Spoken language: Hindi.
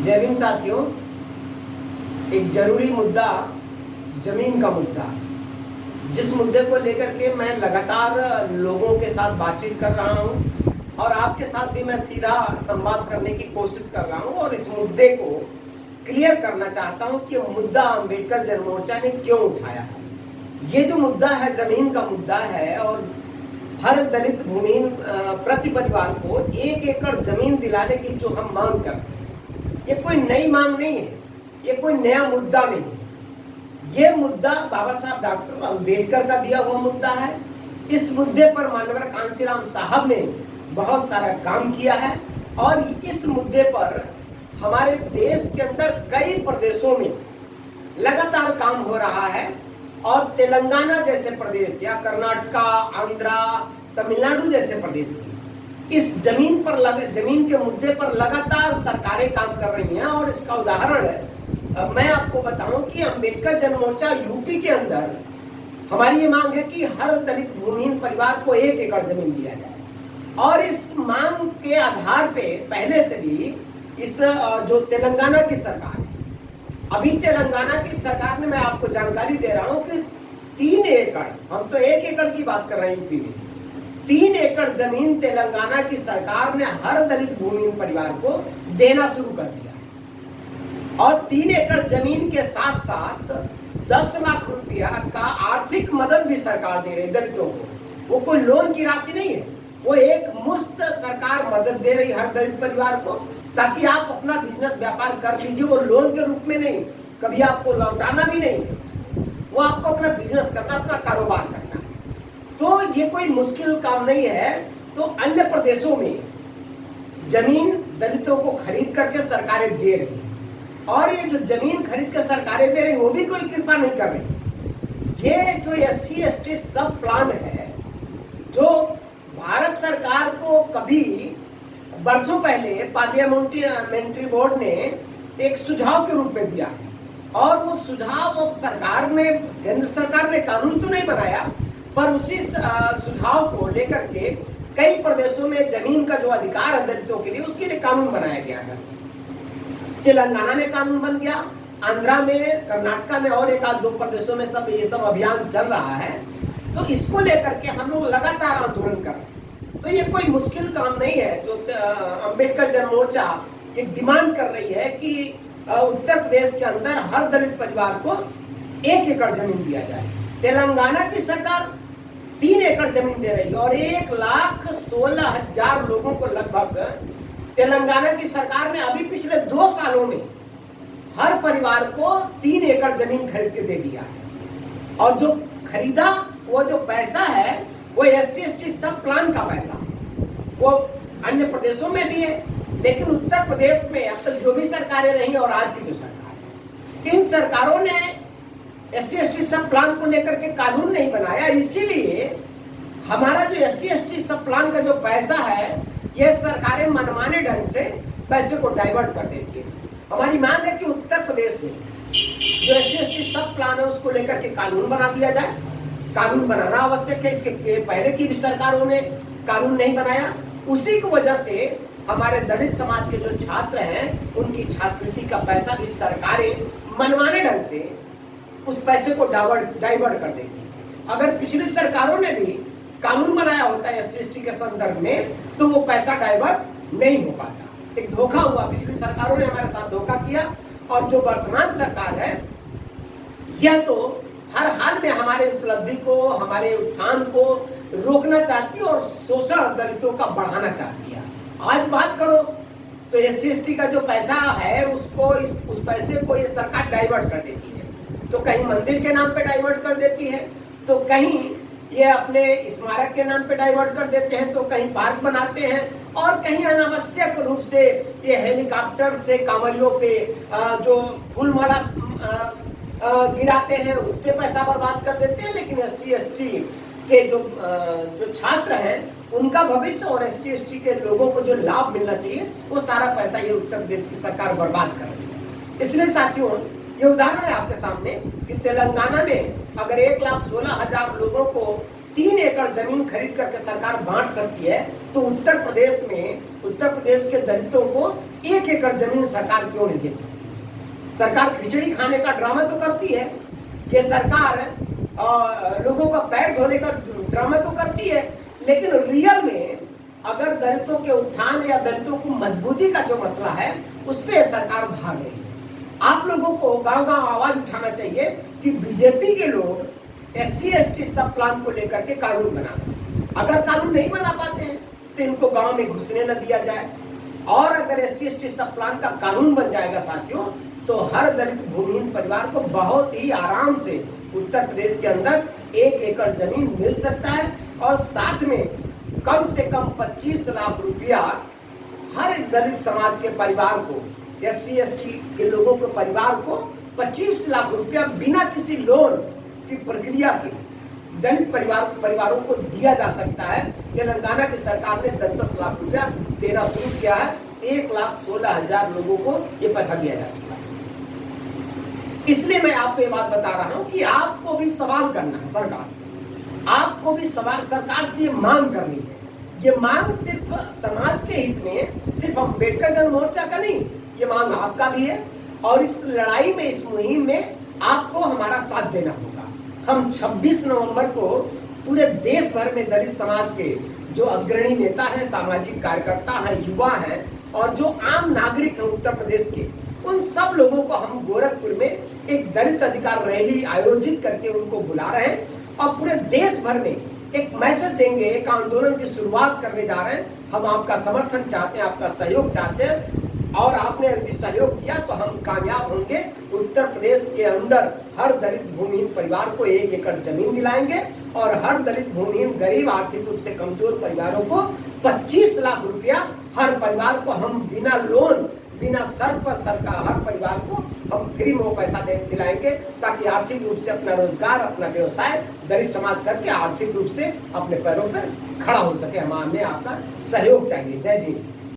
जय भीम साथियों, एक जरूरी मुद्दा जमीन का मुद्दा, जिस मुद्दे को लेकर के मैं लगातार लोगों के साथ बातचीत कर रहा हूं और आपके साथ भी मैं सीधा संवाद करने की कोशिश कर रहा हूं और इस मुद्दे को क्लियर करना चाहता हूं कि मुद्दा अम्बेडकर जन मोर्चा ने क्यों उठाया है। ये जो मुद्दा है जमीन का मुद्दा है और हर दलित भूमिहीन प्रति परिवार को 1 एकड़ जमीन दिलाने की जो हम मांग करते हैं, ये कोई नई मांग नहीं है, ये कोई नया मुद्दा नहीं है। ये मुद्दा बाबा साहब डॉक्टर अम्बेडकर का दिया हुआ मुद्दा है। इस मुद्दे पर माननीय कांशीराम साहब ने बहुत सारा काम किया है और इस मुद्दे पर हमारे देश के अंदर कई प्रदेशों में लगातार काम हो रहा है और तेलंगाना जैसे प्रदेश या कर्नाटका, आंध्रा, तमिलनाडु जैसे प्रदेश की इस जमीन के मुद्दे पर लगातार सरकारें काम कर रही हैं। और इसका उदाहरण है, मैं आपको बताऊं कि अम्बेडकर जन मोर्चा यूपी के अंदर हमारी ये मांग है कि हर दलित भूमिहीन परिवार को 1 एकड़ जमीन दिया जाए और इस मांग के आधार पे पहले से भी इस जो तेलंगाना की सरकार है, अभी तेलंगाना की सरकार ने, मैं आपको जानकारी दे रहा हूं कि 3 एकड़, हम तो 1 एकड़ की बात कर रहे हैं यूपी में, 3 एकड़ जमीन तेलंगाना की सरकार ने हर दलित भूमिहीन परिवार को देना शुरू कर दिया और 3 एकड़ जमीन के साथ साथ 10 लाख रुपया का आर्थिक मदद भी सरकार दे रही है दलितों को। वो कोई लोन की राशि नहीं है, वो एक मुफ्त सरकार मदद दे रही हर दलित परिवार को, ताकि आप अपना बिजनेस व्यापार कर लीजिए। वो लोन के रूप में नहीं, कभी आपको लौटाना भी नहीं, वो आपको अपना बिजनेस करना, अपना कारोबार करना है। तो ये कोई मुश्किल काम नहीं है। तो अन्य प्रदेशों में जमीन दलितों को खरीद करके सरकारें दे रही हैं और ये जो जमीन खरीद कर सरकारें दे रही वो भी कोई कृपा नहीं कर रही। ये जो SC ST सब प्लान है, जो भारत सरकार को कभी वर्षों पहले पार्लियामेंट्री बोर्ड ने एक सुझाव के रूप में दिया है और वो सुझाव अब सरकार ने, केंद्र सरकार ने कानून तो नहीं बनाया, पर उसी सुझाव को लेकर के कई प्रदेशों में जमीन का जो अधिकार है दलितों के लिए, उसके लिए कानून बनाया गया है। तेलंगाना में कानून बन गया, आंध्रा में, कर्नाटका में और 1-2 प्रदेशों में ये सब अभियान चल रहा है। तो इसको लेकर के हम लोग लगातार आंदोलन कर रहे हैं। तो ये कोई मुश्किल काम नहीं है जो अम्बेडकर जन मोर्चा की डिमांड कर रही है कि उत्तर प्रदेश के अंदर हर दलित परिवार को 1 एकड़ जमीन दिया जाए। तेलंगाना की सरकार 3 एकड़ जमीन दे रही है और 1,16,000 लोगों को लगभग तेलंगाना की सरकार ने अभी पिछले 2 सालों में हर परिवार को 3 एकड़ जमीन खरीद के दे दिया है। और जो खरीदा वो जो पैसा है वो SC ST सब प्लान का पैसा, वो अन्य प्रदेशों में भी है, लेकिन उत्तर प्रदेश में अब तक जो भी सरकारें रही और आज की जो सरकार है, इन सरकारों ने SC ST सब प्लान को लेकर के कानून नहीं बनाया। इसीलिए हमारा जो SC ST सब प्लान का जो पैसा है, ये सरकारें मनमाने ढंग से पैसे को डाइवर्ट कर देती है। हमारी मांग है कि उत्तर प्रदेश में जो SC ST सब प्लान है उसको लेकर के कानून बना दिया जाए। कानून बनाना आवश्यक है, इसके पहले की भी सरकारों ने कानून नहीं बनाया। उसी की वजह से हमारे दलित समाज के जो छात्र हैं, उनकी छात्रवृत्ति का पैसा भी सरकारें मनमाने ढंग से उस पैसे को डाइवर्ट कर देती है। अगर पिछली सरकारों ने भी कानून बनाया होता है SC ST के संदर्भ में, तो वो पैसा डाइवर्ट नहीं हो पाता। एक धोखा हुआ, पिछली सरकारों ने हमारे साथ धोखा किया और जो वर्तमान सरकार है, यह तो हर हाल में हमारे उपलब्धि को, हमारे उत्थान को रोकना चाहती है और शोषण दलितों का बढ़ाना चाहती है। आज बात करो तो SC ST का जो पैसा है उसको, उस पैसे को ये सरकार डाइवर्ट कर देती है। तो कहीं मंदिर के नाम पे डाइवर्ट कर देती है, तो कहीं ये अपने स्मारक के नाम पे डाइवर्ट कर देते हैं, तो कहीं पार्क बनाते हैं और कहीं अनावश्यक रूप से ये हेलीकॉप्टर से कांवरियों पे जो फूल माला गिराते हैं, उस पे पैसा बर्बाद कर देते हैं। लेकिन SC ST के जो छात्र हैं, उनका भविष्य और SC ST के लोगों को जो लाभ मिलना चाहिए, वो सारा पैसा ये उत्तर प्रदेश की सरकार बर्बाद कर रही है। इसलिए साथियों, ये उदाहरण है आपके सामने कि तेलंगाना में अगर 1,16,000 लोगों को 3 एकड़ जमीन खरीद करके सरकार बांट सकती है, तो उत्तर प्रदेश में, उत्तर प्रदेश के दलितों को 1 एकड़ जमीन सरकार क्यों नहीं दे सकती? सरकार खिचड़ी खाने का ड्रामा तो करती है, ये सरकार लोगों का पैर धोने का ड्रामा तो करती है, लेकिन रियल में अगर दलितों के उत्थान या दलितों को मजबूती का जो मसला है उस पर सरकार भाग रही है। आप लोगों को गांव-गांव आवाज उठाना चाहिए कि बीजेपी के लोग SC/ST सब प्लान को लेकर के कानून बना, अगर कानून नहीं बना पाते हैं तो इनको गांव में घुसने न दिया जाए। और अगर SC/ST सब प्लान का कानून बन जाएगा साथियों, तो हर दलित भूमिहीन परिवार को बहुत ही आराम से उत्तर प्रदेश के अंदर 1 एकड़ जमीन मिल सकता है, और साथ में कम से कम 25 लाख रुपया हर दलित समाज के परिवार को, SC/ST के लोगों के परिवार को 25 लाख रुपया बिना किसी लोन की प्रक्रिया के दलित परिवारों को दिया जा सकता है। तेलंगाना की सरकार ने 10-10 लाख रुपया देना शुरू किया है, 1,16,000 लोगों को ये पैसा दिया जा चुका है। इसलिए मैं आपको ये बात बता रहा हूं कि आपको भी सवाल करना है सरकार से, आपको भी सवाल सरकार से ये मांग करनी है। ये मांग सिर्फ समाज के हित में, सिर्फ अम्बेडकर जन मोर्चा का नहीं, ये मांग आपका भी है, और इस लड़ाई में, इस मुहिम में आपको हमारा साथ देना होगा। हम 26 नवंबर को पूरे देश भर में दलित समाज के जो अग्रणी नेता हैं, सामाजिक कार्यकर्ता हैं, युवा हैं, और जो आम नागरिक हैं उत्तर प्रदेश के, उन सब लोगों को हम गोरखपुर में एक दलित अधिकार रैली आयोजित करके उनको बुला रहे हैं, और पूरे देश भर में एक मैसेज देंगे, एक आंदोलन की शुरुआत करने जा रहे हैं। हम आपका समर्थन चाहते हैं, आपका सहयोग चाहते हैं, और आपने यदि सहयोग किया तो हम कामयाब होंगे। उत्तर प्रदेश के अंदर हर दलित भूमिहीन परिवार को 1 एकड़ जमीन दिलाएंगे, और हर दलित भूमिहीन गरीब आर्थिक रूप से कमजोर परिवारों को 25 लाख रुपया हर परिवार को हम बिना लोन, बिना शर्त पर सरकार हर परिवार को हम फ्री में वो पैसा दिलाएंगे, ताकि आर्थिक रूप से अपना रोजगार, अपना व्यवसाय दलित समाज करके आर्थिक रूप से अपने पैरों पर खड़ा हो सके। हमें आपका सहयोग चाहिए। जय भीम।